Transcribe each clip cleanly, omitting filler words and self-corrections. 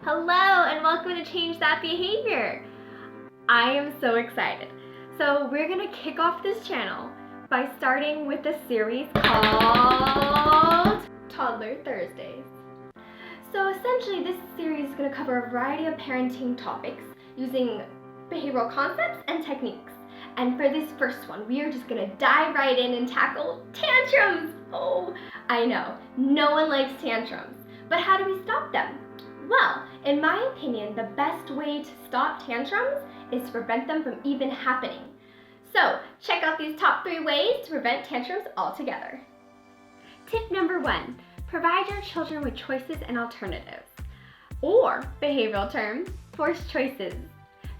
Hello and welcome to Change That Behavior. I am so excited. So we're going to kick off this channel by starting with a series called Toddler Thursdays. So essentially this series is going to cover a variety of parenting topics using behavioral concepts and techniques. And for this first one, we are just going to dive right in and tackle tantrums. Oh, I know, no one likes tantrums. But how do we stop them? Well, in my opinion, the best way to stop tantrums is to prevent them from even happening. So, check out these top 3 ways to prevent tantrums altogether. Tip number 1, provide your children with choices and alternatives. Or, behavioral term, forced choices.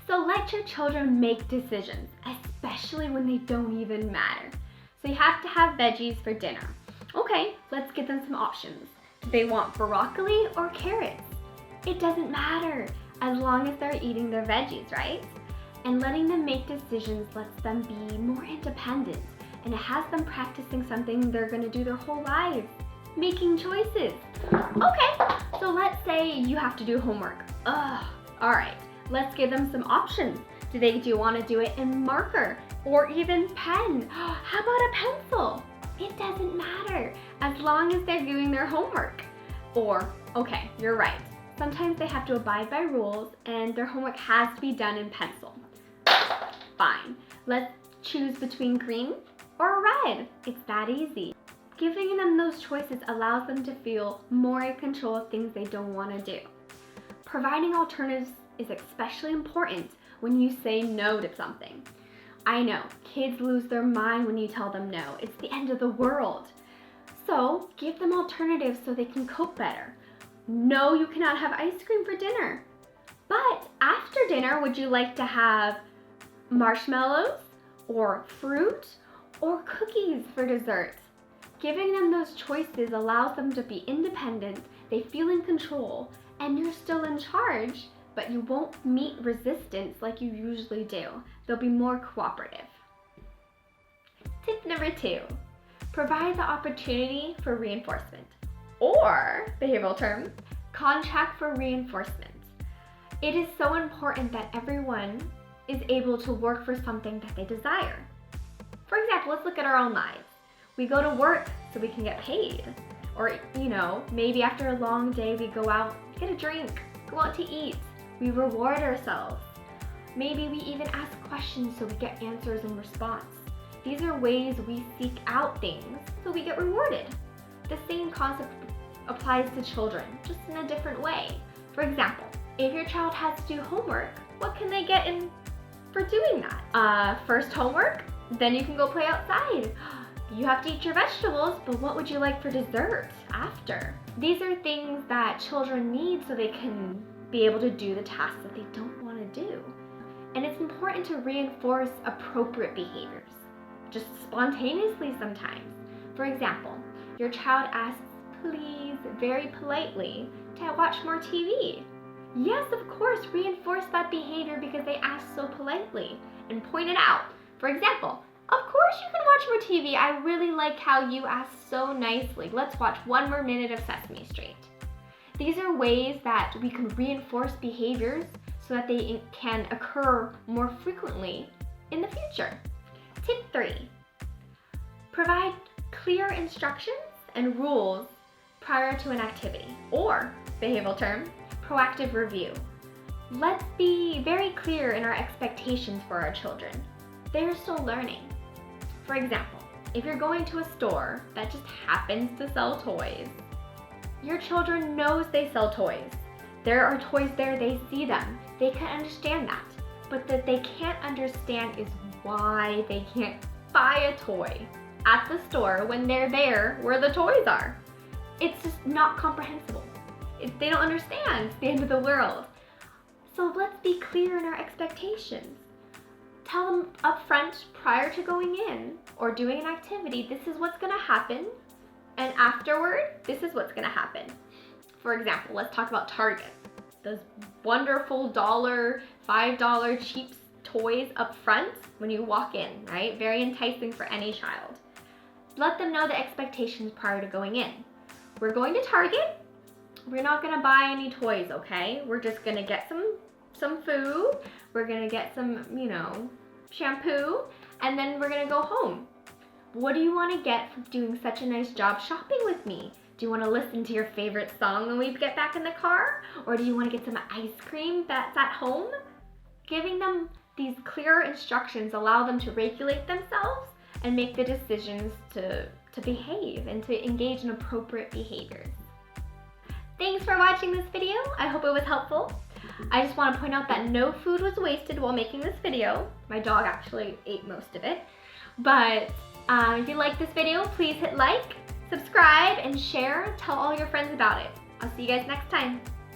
So let your children make decisions, especially when they don't even matter. So you have to have veggies for dinner. Okay, let's give them some options. Do they want broccoli or carrots? It doesn't matter, as long as they're eating their veggies, right? And letting them make decisions lets them be more independent, and it has them practicing something they're gonna do their whole lives, making choices. Okay, so let's say you have to do homework. All right, let's give them some options. Do you wanna do it in marker or even pen? How about a pencil? It doesn't matter, as long as they're doing their homework. Or, okay, you're right. Sometimes they have to abide by rules and their homework has to be done in pencil. Fine, let's choose between green or red. It's that easy. Giving them those choices allows them to feel more in control of things they don't want to do. Providing alternatives is especially important when you say no to something. I know, kids lose their mind when you tell them no. It's the end of the world. So give them alternatives so they can cope better. No, you cannot have ice cream for dinner. But after dinner, would you like to have marshmallows or fruit or cookies for dessert? Giving them those choices allows them to be independent, they feel in control, and you're still in charge, but you won't meet resistance like you usually do. They'll be more cooperative. Tip number 2, provide the opportunity for reinforcement. Or, behavioral term, contract for reinforcement. It is so important that everyone is able to work for something that they desire. For example, let's look at our own lives. We go to work so we can get paid. Or, maybe after a long day we go out, get a drink, go out to eat. We reward ourselves. Maybe we even ask questions so we get answers in response. These are ways we seek out things so we get rewarded. The same concept applies to children, just in a different way. For example, if your child has to do homework, what can they get in for doing that? First homework, then you can go play outside. You have to eat your vegetables, but what would you like for dessert after? These are things that children need so they can be able to do the tasks that they don't want to do. And it's important to reinforce appropriate behaviors, just spontaneously sometimes. For example, your child asks, please, very politely, to watch more TV. Yes, of course, reinforce that behavior because they asked so politely and point it out. For example, of course you can watch more TV. I really like how you asked so nicely. Let's watch 1 more minute of Sesame Street. These are ways that we can reinforce behaviors so that they can occur more frequently in the future. Tip 3, provide clear instructions and rules prior to an activity, or, behavioral term, proactive review. Let's be very clear in our expectations for our children. They are still learning. For example, if you're going to a store that just happens to sell toys, your children knows they sell toys. There are toys there, they see them. They can understand that. But that they can't understand is why they can't buy a toy at the store when they're there where the toys are. It's just not comprehensible. They don't understand. It's the end of the world. So let's be clear in our expectations. Tell them up front prior to going in or doing an activity, this is what's gonna happen, and afterward, this is what's gonna happen. For example, let's talk about Target. Those wonderful $5 cheap toys up front when you walk in, right? Very enticing for any child. Let them know the expectations prior to going in. We're going to Target. we're not gonna buy any toys, okay? We're just gonna get some food, we're gonna get some, you know, shampoo, and then we're gonna go home. What do you wanna get for doing such a nice job shopping with me? Do you wanna listen to your favorite song when we get back in the car? Or do you wanna get some ice cream that's at home? Giving them these clear instructions allow them to regulate themselves and make the decisions to behave and to engage in appropriate behaviors. Thanks for watching this video. I hope it was helpful. I just want to point out that no food was wasted while making this video. My dog actually ate most of it. But if you like this video, please hit like, subscribe, and share. Tell all your friends about it. I'll see you guys next time.